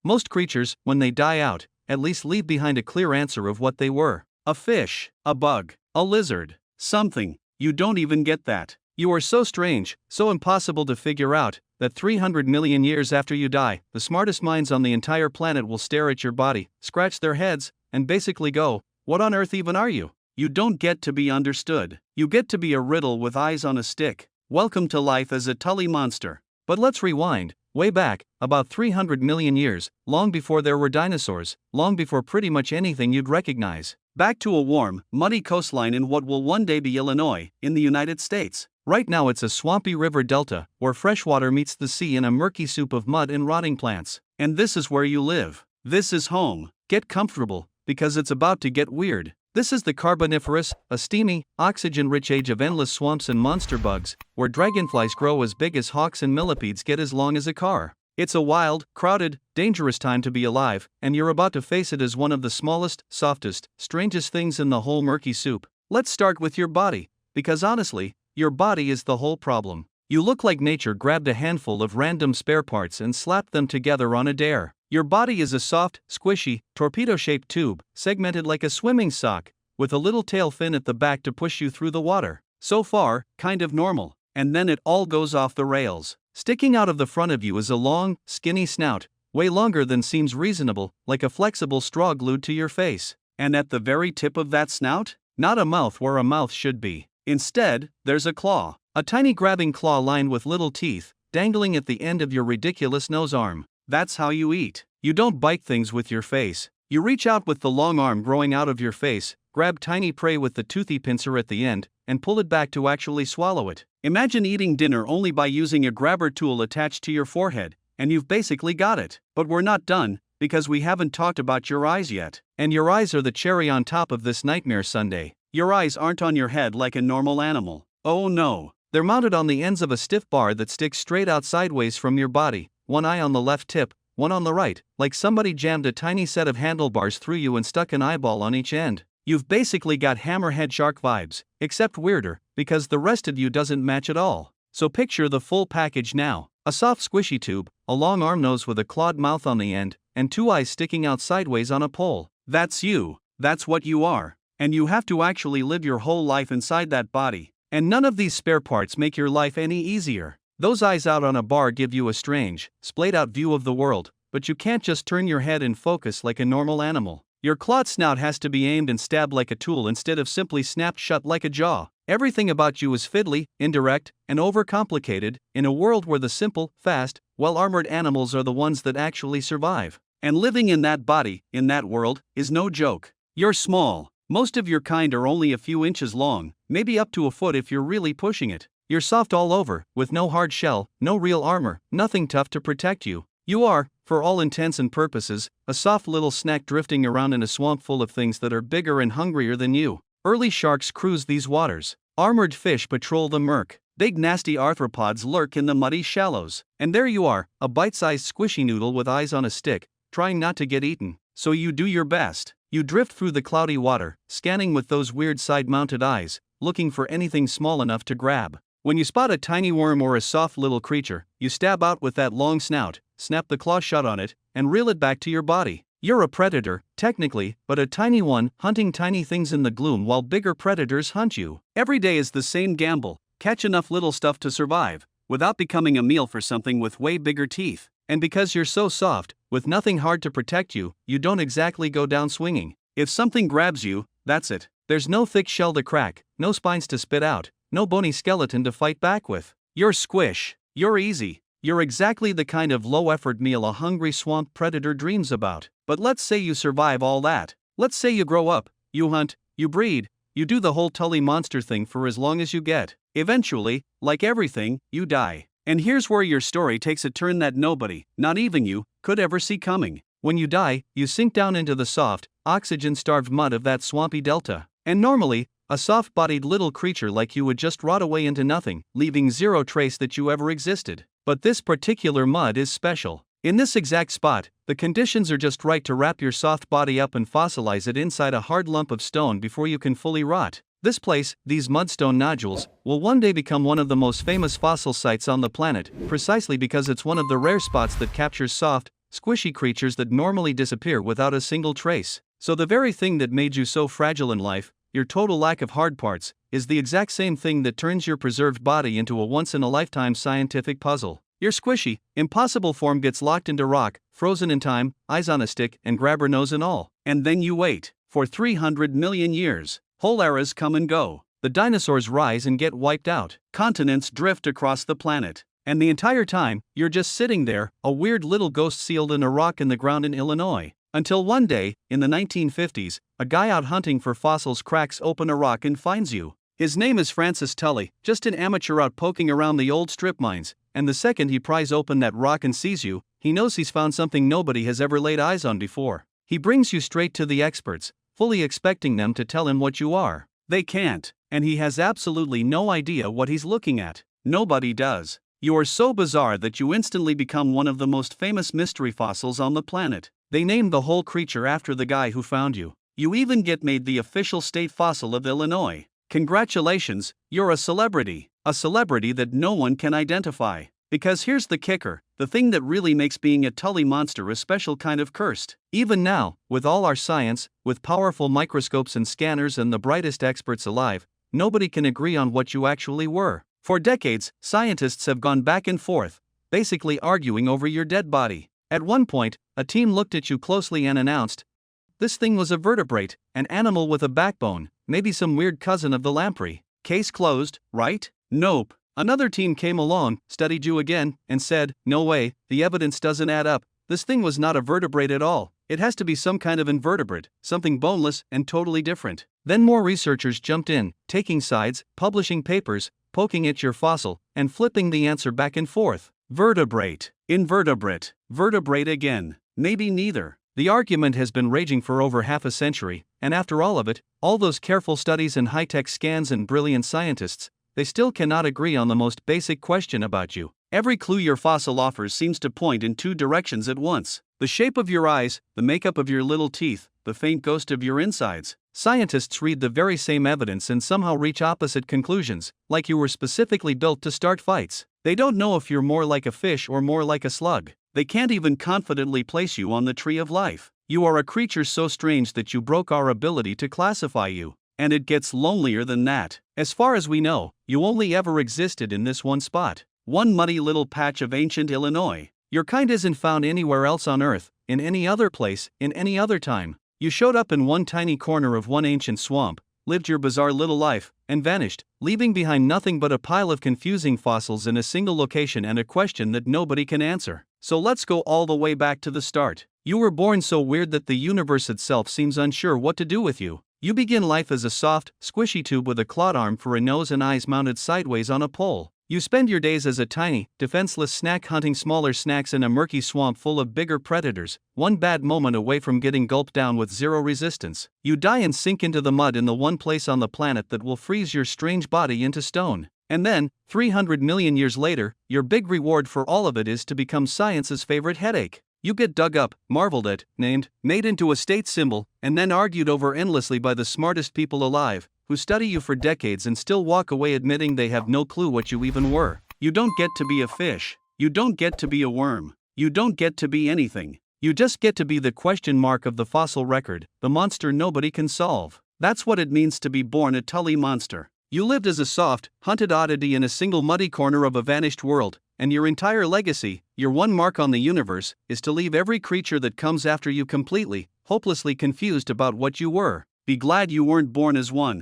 Most creatures, when they die out, at least leave behind a clear answer of what they were. A fish, a bug, a lizard, something. You don't even get that. You are so strange, so impossible to figure out, that 300 million years after you die, the smartest minds on the entire planet will stare at your body, scratch their heads, and basically go, "What on earth even are you?" You don't get to be understood. You get to be a riddle with eyes on a stick. Welcome to life as a Tully Monster. But let's rewind, way back, about 300 million years, long before there were dinosaurs, long before pretty much anything you'd recognize. Back to a warm, muddy coastline in what will one day be Illinois, in the United States. Right now it's a swampy river delta, where fresh water meets the sea in a murky soup of mud and rotting plants. And this is where you live. This is home. Get comfortable, because it's about to get weird. This is the Carboniferous, a steamy, oxygen-rich age of endless swamps and monster bugs, where dragonflies grow as big as hawks and millipedes get as long as a car. It's a wild, crowded, dangerous time to be alive, and you're about to face it as one of the smallest, softest, strangest things in the whole murky soup. Let's start with your body, because honestly, your body is the whole problem. You look like nature grabbed a handful of random spare parts and slapped them together on a dare. Your body is a soft, squishy, torpedo-shaped tube, segmented like a swimming sock, with a little tail fin at the back to push you through the water. So far, kind of normal. And then it all goes off the rails. Sticking out of the front of you is a long, skinny snout, way longer than seems reasonable, like a flexible straw glued to your face. And at the very tip of that snout, not a mouth where a mouth should be. Instead, there's a claw. A tiny grabbing claw lined with little teeth, dangling at the end of your ridiculous nose arm. That's how you eat. You don't bite things with your face. You reach out with the long arm growing out of your face, grab tiny prey with the toothy pincer at the end, and pull it back to actually swallow it. Imagine eating dinner only by using a grabber tool attached to your forehead, and you've basically got it. But we're not done, because we haven't talked about your eyes yet. And your eyes are the cherry on top of this nightmare sundae. Your eyes aren't on your head like a normal animal. Oh no. They're mounted on the ends of a stiff bar that sticks straight out sideways from your body, one eye on the left tip, one on the right, like somebody jammed a tiny set of handlebars through you and stuck an eyeball on each end. You've basically got hammerhead shark vibes, except weirder, because the rest of you doesn't match at all. So picture the full package now. A soft squishy tube, a long arm nose with a clawed mouth on the end, and two eyes sticking out sideways on a pole. That's you. That's what you are. And you have to actually live your whole life inside that body. And none of these spare parts make your life any easier. Those eyes out on a bar give you a strange, splayed-out view of the world, but you can't just turn your head and focus like a normal animal. Your clawed snout has to be aimed and stabbed like a tool instead of simply snapped shut like a jaw. Everything about you is fiddly, indirect, and overcomplicated, in a world where the simple, fast, well-armored animals are the ones that actually survive. And living in that body, in that world, is no joke. You're small. Most of your kind are only a few inches long, maybe up to a foot if you're really pushing it. You're soft all over, with no hard shell, no real armor, nothing tough to protect you. You are, for all intents and purposes, a soft little snack drifting around in a swamp full of things that are bigger and hungrier than you. Early sharks cruise these waters. Armored fish patrol the murk. Big nasty arthropods lurk in the muddy shallows. And there you are, a bite-sized squishy noodle with eyes on a stick, trying not to get eaten. So you do your best. You drift through the cloudy water, scanning with those weird side-mounted eyes, looking for anything small enough to grab. When you spot a tiny worm or a soft little creature, you stab out with that long snout, snap the claw shut on it, and reel it back to your body. You're a predator, technically, but a tiny one, hunting tiny things in the gloom while bigger predators hunt you. Every day is the same gamble: catch enough little stuff to survive, without becoming a meal for something with way bigger teeth. And because you're so soft, with nothing hard to protect you, you don't exactly go down swinging. If something grabs you, that's it. There's no thick shell to crack, no spines to spit out, no bony skeleton to fight back with. You're squish. You're easy. You're exactly the kind of low-effort meal a hungry swamp predator dreams about. But let's say you survive all that. Let's say you grow up, you hunt, you breed, you do the whole Tully Monster thing for as long as you get. Eventually, like everything, you die. And here's where your story takes a turn that nobody, not even you, could ever see coming. When you die, you sink down into the soft, oxygen-starved mud of that swampy delta. And normally, a soft-bodied little creature like you would just rot away into nothing, leaving zero trace that you ever existed. But this particular mud is special. In this exact spot, the conditions are just right to wrap your soft body up and fossilize it inside a hard lump of stone before you can fully rot. This place, these mudstone nodules, will one day become one of the most famous fossil sites on the planet, precisely because it's one of the rare spots that captures soft, squishy creatures that normally disappear without a single trace. So the very thing that made you so fragile in life, your total lack of hard parts, is the exact same thing that turns your preserved body into a once-in-a-lifetime scientific puzzle. Your squishy, impossible form gets locked into rock, frozen in time, eyes on a stick, and grabber nose and all. And then you wait. For 300 million years. Whole eras come and go. The dinosaurs rise and get wiped out. Continents drift across the planet. And the entire time, you're just sitting there, a weird little ghost sealed in a rock in the ground in Illinois. Until one day, in the 1950s, a guy out hunting for fossils cracks open a rock and finds you. His name is Francis Tully, just an amateur out poking around the old strip mines, and the second he pries open that rock and sees you, he knows he's found something nobody has ever laid eyes on before. He brings you straight to the experts, fully expecting them to tell him what you are. They can't, and he has absolutely no idea what he's looking at. Nobody does. You are so bizarre that you instantly become one of the most famous mystery fossils on the planet. They named the whole creature after the guy who found you. You even get made the official state fossil of Illinois. Congratulations, you're a celebrity. A celebrity that no one can identify. Because here's the kicker, the thing that really makes being a Tully Monster a special kind of cursed. Even now, with all our science, with powerful microscopes and scanners and the brightest experts alive, nobody can agree on what you actually were. For decades, scientists have gone back and forth, basically arguing over your dead body. At one point, a team looked at you closely and announced, "This thing was a vertebrate, an animal with a backbone, maybe some weird cousin of the lamprey. Case closed, right?" Nope. Another team came along, studied you again, and said, "No way, the evidence doesn't add up. This thing was not a vertebrate at all. It has to be some kind of invertebrate, something boneless and totally different." Then more researchers jumped in, taking sides, publishing papers, poking at your fossil, and flipping the answer back and forth. Vertebrate, invertebrate, vertebrate again, maybe neither. The argument has been raging for over half a century, and after all of it, all those careful studies and high-tech scans and brilliant scientists, they still cannot agree on the most basic question about you. Every clue your fossil offers seems to point in two directions at once. The shape of your eyes, the makeup of your little teeth, the faint ghost of your insides. Scientists read the very same evidence and somehow reach opposite conclusions, like you were specifically built to start fights. They don't know if you're more like a fish or more like a slug. They can't even confidently place you on the tree of life. You are a creature so strange that you broke our ability to classify you. And it gets lonelier than that. As far as we know, you only ever existed in this one spot. One muddy little patch of ancient Illinois. Your kind isn't found anywhere else on Earth, in any other place, in any other time. You showed up in one tiny corner of one ancient swamp, lived your bizarre little life, and vanished, leaving behind nothing but a pile of confusing fossils in a single location and a question that nobody can answer. So let's go all the way back to the start. You were born so weird that the universe itself seems unsure what to do with you. You begin life as a soft, squishy tube with a clawed arm for a nose and eyes mounted sideways on a pole. You spend your days as a tiny, defenseless snack hunting smaller snacks in a murky swamp full of bigger predators, one bad moment away from getting gulped down with zero resistance. You die and sink into the mud in the one place on the planet that will freeze your strange body into stone. And then, 300 million years later, your big reward for all of it is to become science's favorite headache. You get dug up, marveled at, named, made into a state symbol, and then argued over endlessly by the smartest people alive, who study you for decades and still walk away admitting they have no clue what you even were. You don't get to be a fish. You don't get to be a worm. You don't get to be anything. You just get to be the question mark of the fossil record, the monster nobody can solve. That's what it means to be born a Tully Monster. You lived as a soft, hunted oddity in a single muddy corner of a vanished world, and your entire legacy, your one mark on the universe, is to leave every creature that comes after you completely, hopelessly confused about what you were. Be glad you weren't born as one.